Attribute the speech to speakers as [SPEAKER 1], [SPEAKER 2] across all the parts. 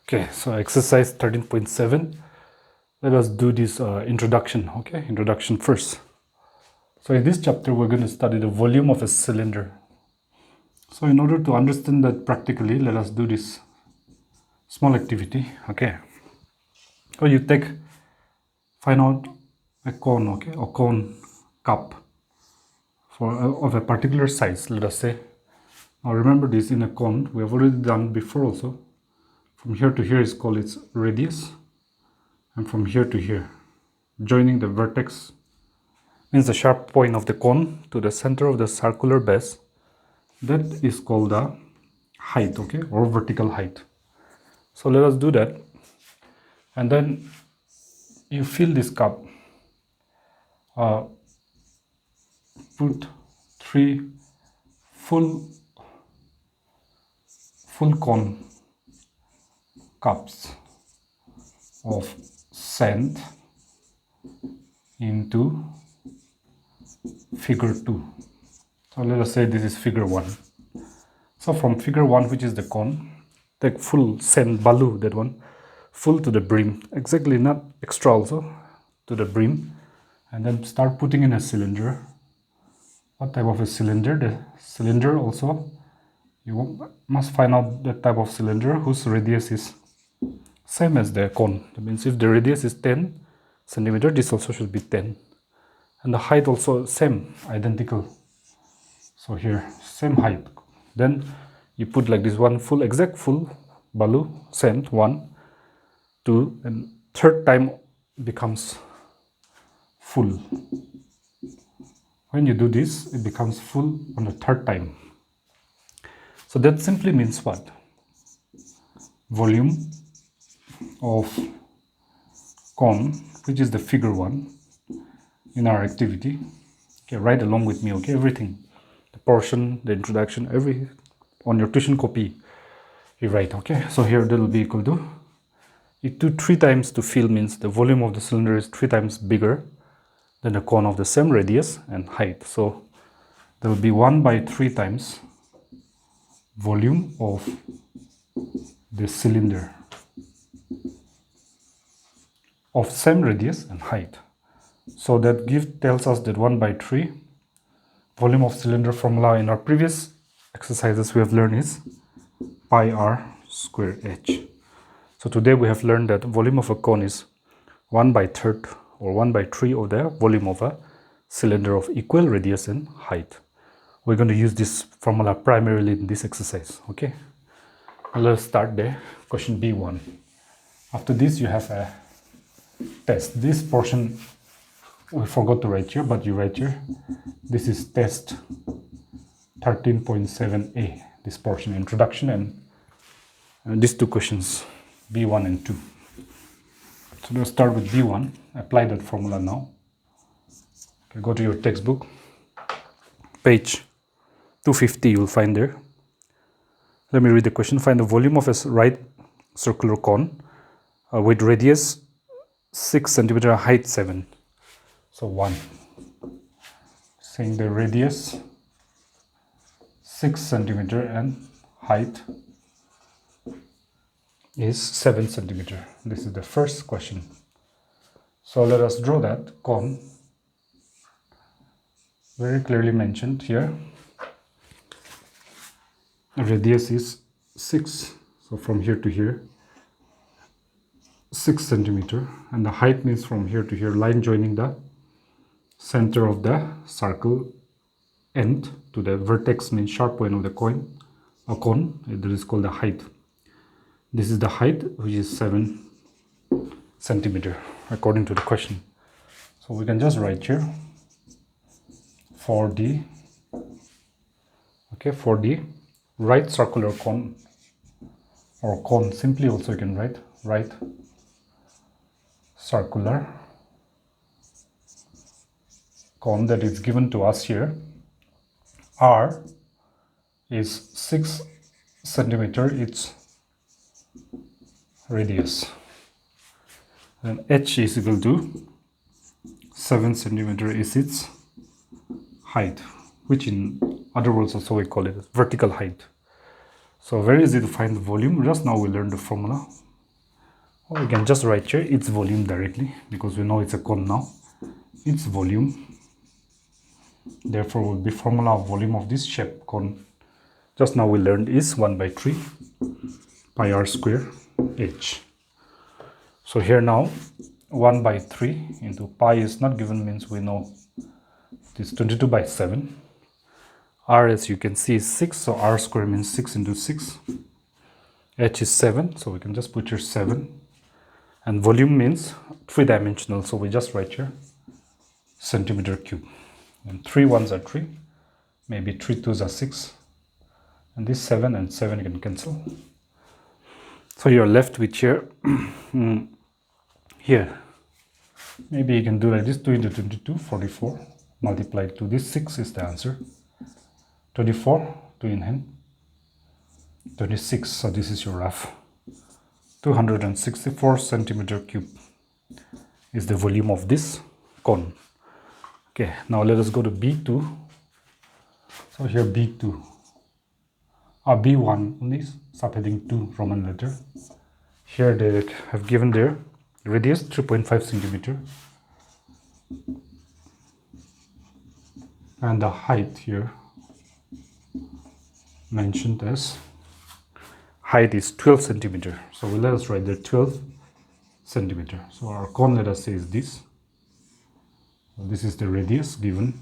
[SPEAKER 1] Okay, so exercise 13.7. Let us do this introduction. Okay, introduction first. So in this chapter, we're going to study the volume of a cylinder. So in order to understand that practically, let us do this small activity. Okay. So you find out a cone, okay, a cone cup of a particular size, let us say. Now remember this, in a cone, we have already done before also. From here to here is called its radius, and from here to here, joining the vertex means the sharp point of the cone to the center of the circular base, that is called the height, okay, or vertical height. So let us do that, and then you fill this cup, put 3 full cone cups of sand into figure 2. So let us say this is figure 1. So from figure 1, which is the cone, take full sand balu, that one, full to the brim, exactly, not extra also, to the brim, and then start putting in a cylinder. What type of a cylinder? The cylinder also, you must find out the type of cylinder whose radius is same as the cone. That means if the radius is 10 centimeter, this also should be 10. And the height also same, identical. So here, same height. Then you put like this one exact full balu, sand, 1, 2, and third time becomes full. When you do this, it becomes full on the third time. So that simply means what? Volume of cone, which is the figure 1 in our activity. Okay, write along with me, okay, everything. The portion, the introduction, every on your tuition copy you write, okay. So here that will be equal to, it took 3 times to fill means the volume of the cylinder is 3 times bigger than the cone of the same radius and height. So there will be 1 by 3 times volume of the cylinder of same radius and height. So that tells us that 1 by 3 volume of cylinder formula in our previous exercises we have learned is pi r square h. So today we have learned that volume of a cone is 1 by 3rd or 1 by 3 of the volume of a cylinder of equal radius and height. We're going to use this formula primarily in this exercise, okay. Let's start the question B1. After this you have a test. This portion we forgot to write here, but you write here. This is test 13.7A, this portion, introduction, and these 2 questions, B1 and 2. So let's start with B1. Apply that formula now. Okay, go to your textbook, page 250, you'll find there. Let me read the question. Find the volume of a right circular cone with radius 6 centimeter, height 7. So 1, saying the radius 6 centimeter and height is 7 centimeter. This is the first question. So let us draw that cone, very clearly mentioned here. The radius is 6, so from here to here 6 centimeter, and the height means from here to here, line joining the center of the circle end to the vertex means sharp point of the cone, that is called the height. This is the height, which is 7 centimeter according to the question. So we can just write here for the right circular cone, or cone simply also you can write right circular cone that is given to us here. R is 6 centimeter its radius, and H is equal to 7 centimeter is its height, which in other words also we call it vertical height. So very easy to find the volume. Just now we learned the formula. Or we can just write here its volume directly, because we know it's a cone now. Its volume, therefore, will be formula of volume of this shape cone. Just now we learned is 1 by 3 pi r square h. So here now 1 by 3 into pi is not given, means we know this 22 by 7. R, as you can see, is 6, so r square means 6 into 6. H is 7, so we can just put here 7. And volume means 3-dimensional, so we just write here centimeter cube. And 3 ones are 3, maybe 3 twos are 6. And this 7 and 7 can cancel. So you're left with here, here. Maybe you can do like this, 2 into 22, 44. Multiplied to this 6 is the answer. 24, 2 in hand. 26, so this is your rough. 264 centimeter cube is the volume of this cone. Okay, now let us go to B2. So here B2. B1 on this, subheading 2 Roman letter. Here they have given their radius 3.5 centimeter. And the height here mentioned as height is 12 centimeter. So let us write there 12 centimeter. So our cone, let us say, is this. So this is the radius given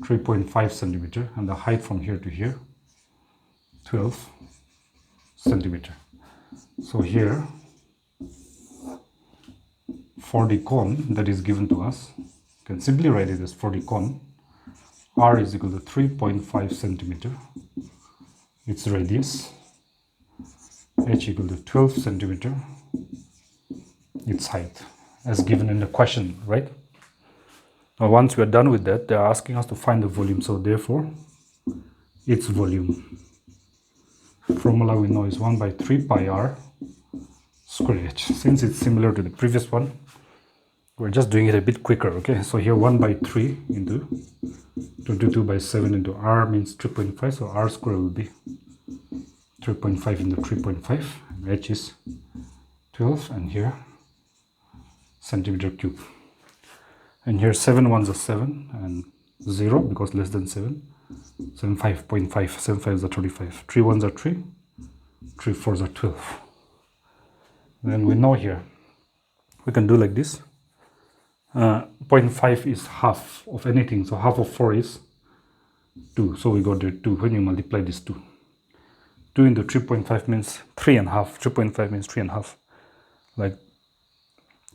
[SPEAKER 1] 3.5 centimeter, and the height from here to here 12 centimeter. So here for the cone that is given to us, you can simply write it as for the cone, r is equal to 3.5 centimeter, its radius, h equal to 12 centimeter, its height, as given in the question, right? Now once we are done with that, they are asking us to find the volume, so therefore its volume formula we know is 1 by 3 pi r square h. Since it's similar to the previous one, we're just doing it a bit quicker. Okay, so here 1 by 3 into 22 by 7 into r means 3.5, so r square will be 3.5 into 3.5, and h is 12, and here centimeter cube. And here 7 ones are 7 and 0 because less than 7. 7 5.5, 7 5s are 35, 3 ones are 3, 3 4s are 12. Then we know here we can do like this. 0.5 is half of anything, so half of 4 is 2, so we got there 2 when you multiply this 2. 2 into 3.5 means 3.5, 3.5 means 3.5, like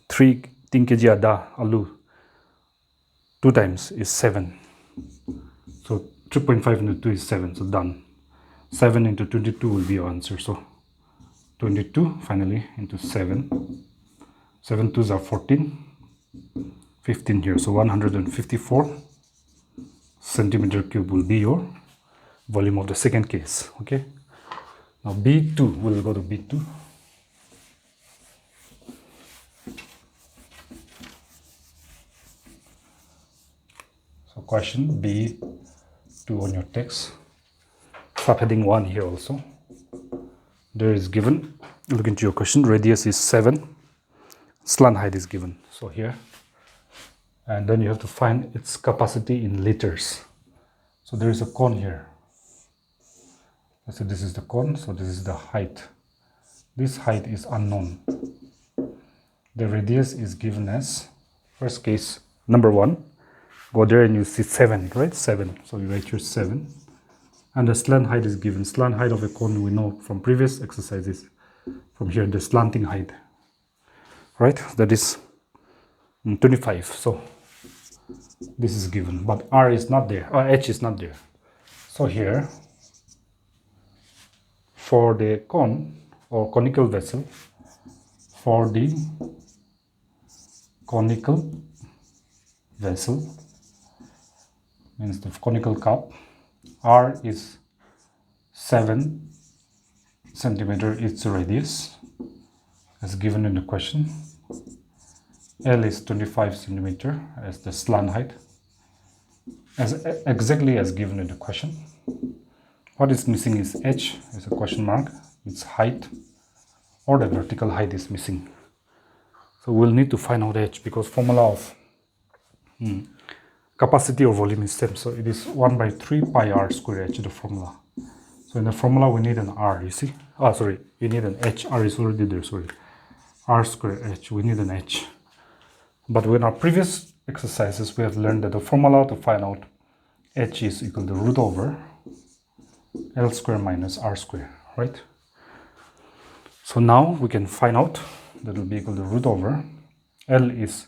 [SPEAKER 1] 3 kg ada alu 2 times is 7, so 3.5 into 2 is 7, so done. 7 into 22 will be your answer, so 22 finally into 7. 7 2s are 14, 15 here, so 154 centimeter cube will be your volume of the second case. Okay, now B2, we'll go to B2. So question B2 on your text, subheading 1 here also. There is given, look into your question, radius is 7, slant height is given, so here, and then you have to find its capacity in liters. So there is a cone here. So this is the cone, so this is the height. This height is unknown. The radius is given as, first case, number 1. Go there and you see 7, right? 7. So you write here 7. And the slant height is given. Slant height of a cone we know from previous exercises. From here, the slanting height, right? That is 25. So this is given, but r is not there, or h is not there. So here, for the cone or conical vessel, for the conical vessel, means the conical cup, r is 7 centimeter, its radius, as given in the question. L is 25 centimeter as the slant height, as exactly as given in the question. What is missing is h, is a question mark, its height, or the vertical height is missing. So we'll need to find out h, because formula of capacity or volume is same. So it is 1 by 3 pi r square h, the formula. So in the formula we need an r, you see. We need an h. R is already there, r square h, we need an h. But in our previous exercises we have learned that the formula to find out h is equal to root over L square minus R square, right? So now we can find out that will be equal to root over L is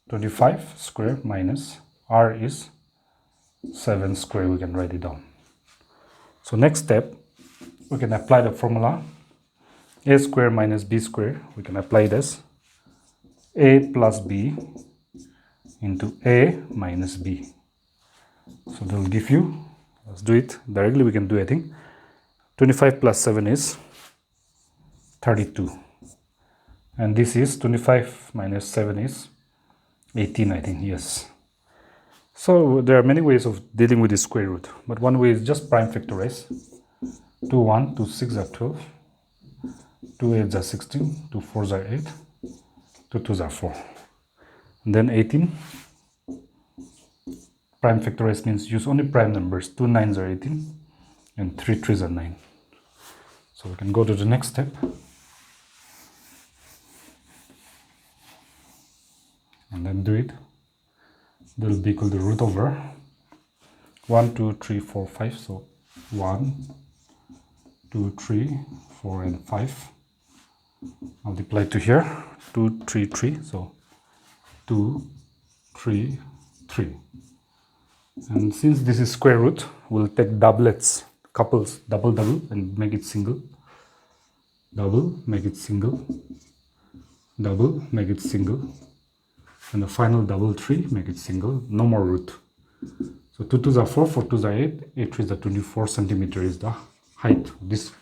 [SPEAKER 1] 25 square minus R is 7 square. We can write it down. So next step, we can apply the formula A square minus B square. We can apply it as A plus B into A minus B. So that will give you, let's do it directly, we can do, I think, 25 plus 7 is 32. And this is 25 minus 7 is 18, I think, yes. So there are many ways of dealing with the square root, but one way is just prime factorize. 2 1, 2 6 are 12, 2 8s are 16, 2 4s are 8, 2 2s are 4. And then 18, prime factorize means use only prime numbers. 2 9s are 18 and 3 3s are 9. So we can go to the next step. And then do it. That will be equal to root over 1 2 3 4 5. So 1 2 3 4 and 5 multiply to here 2 3 3. So 2 3 3. And since this is square root, we'll take doublets, couples, double and make it single. Double, make it single. Double, make it single. And the final double 3, make it single. No more root. So 2 2s are 4, 4 2s are 8, 8 3s are 24 centimeter is the height of this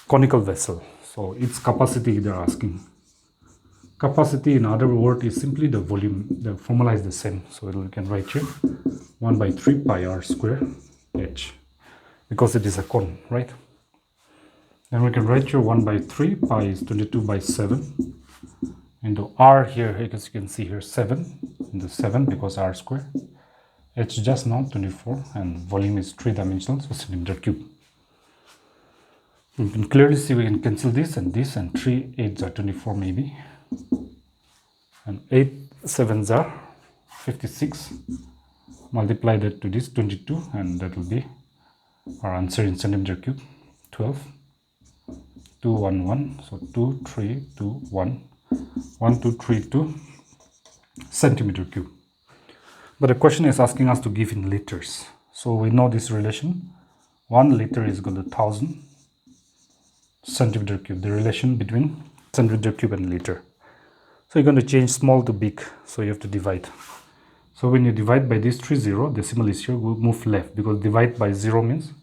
[SPEAKER 1] conical vessel. So its capacity they're asking. Capacity, in other words, is simply the volume. The formula is the same. So we can write here 1 by 3 pi r square h, because it is a cone, right? Then we can write here 1 by 3 pi is 22 by 7 into r here, as you can see here, 7 into 7 because r square. H just now 24 and volume is 3-dimensional, so centimeter cube. You can clearly see we can cancel this and 3 8s are 24 maybe. And 8 7s are 56. Multiply that to this 22 and that will be our answer in centimeter cube, 12. 2 1 1, so 2 3 2 1 1 2 3 2 centimeter cube. But the question is asking us to give in liters. So we know this relation. 1 liter is equal to 1000 centimeter cube, the relation between centimeter cube and liter. So you're going to change small to big, so you have to divide. So when you divide by this 30, decimal is here, we'll move left, because divide by 0 means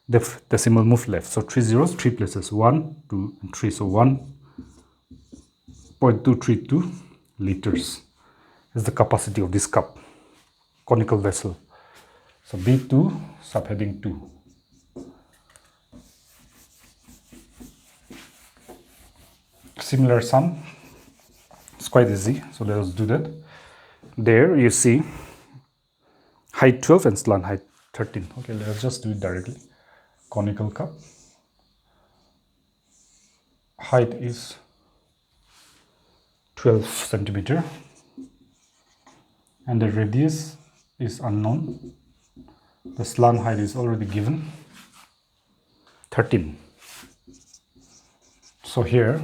[SPEAKER 1] the decimal move left. So 3 zeros, 3 places, 1, 2, and 3. So 1.232 liters is the capacity of this cup, conical vessel. So B2, subheading 2. Similar sum, it's quite easy, so let us do that. There you see height 12 and slant height 13. Okay, let's just do it directly. Conical cup, height is 12 centimeter and the radius is unknown. The slant height is already given, 13. So here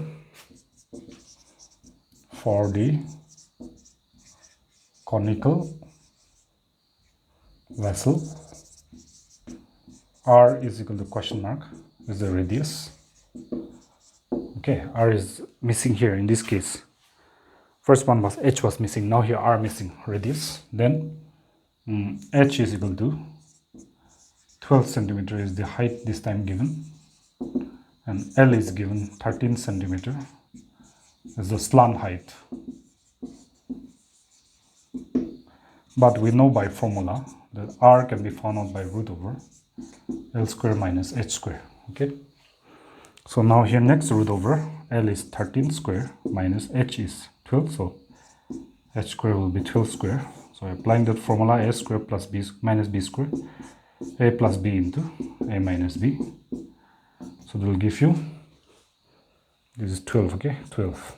[SPEAKER 1] for the conical vessel, r is equal to question mark is the radius. Okay, r is missing here in this case. First one was h was missing, now here r missing, radius. Then h is equal to 12 centimeter is the height this time given, and L is given 13 centimeter as the slant height. But we know by formula that r can be found out by root over L square minus h square. Okay, so now here next root over L is 13 square minus H is 12, so H square will be 12 square. So applying that formula, A square plus B minus B square, A plus B into A minus B. So that will give you, this is 12, okay, 12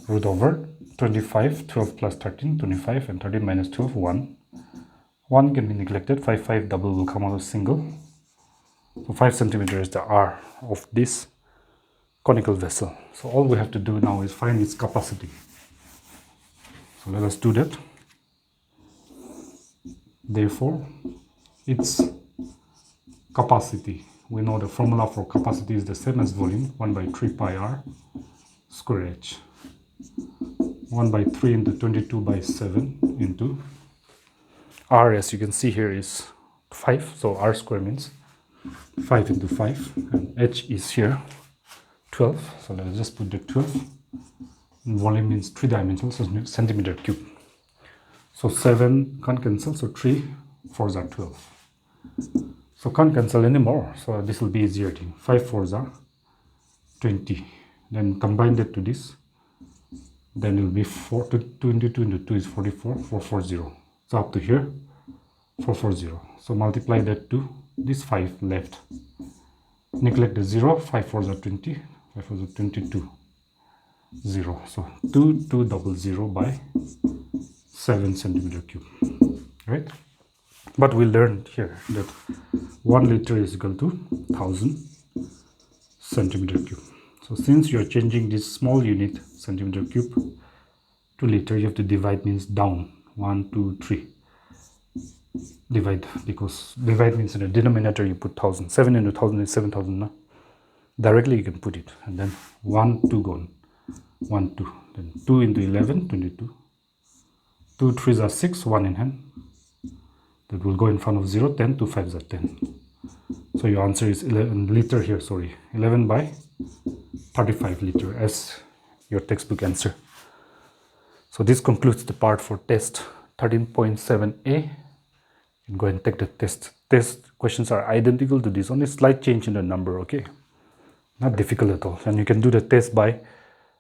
[SPEAKER 1] root over 25, 12 plus 13, 25, and 13 minus 12, 1. 1 can be neglected, 5 double will come out as single. So 5 centimeter is the R of this conical vessel. So all we have to do now is find its capacity. So let us do that. Therefore, its capacity, we know the formula for capacity is the same as volume, 1 by 3 pi R square H. 1 by 3 into 22 by 7 into R, as you can see here, is 5, so R square means 5 into 5, and H is here 12, so let's just put the 12, and volume means 3 dimensions, so centimeter cube. So 7 can't cancel, so 3 4s are 12. So can't cancel anymore, so this will be easier thing. 5 4s are 20, then combine that to this, then it will be 4 to 2 into 2 into 2 is 44, 440. So up to here 440. So multiply that to this 5 left. Neglect the 0, 5 4s are 20, 5 4s are 22, 0. So 2200 by 7 centimeter cube, right? But we learned here that 1 liter is equal to 1000 centimeter cube. So since you are changing this small unit, centimeter cube, to liter, you have to divide, means down. 1, 2, 3. Divide, because divide means in the denominator you put 1000. 7 into 1000 is 7000. No? Directly you can put it. And then 1, 2 gone. 1, 2. Then 2 into 11, 22. 2 3s are 6, 1 in hand. That will go in front of 0, 10, 2 5s are 10. So your answer is 11 liter here, sorry. 11 by 35 liter as your textbook answer. So this concludes the part for test 13.7A. You can go and take the test. Test questions are identical to this, only slight change in the number, okay? Not difficult at all. And you can do the test by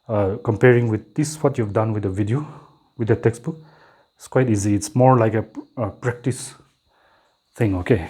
[SPEAKER 1] comparing with this, what you've done with the video, with the textbook. It's quite easy. It's more like a practice thing, okay?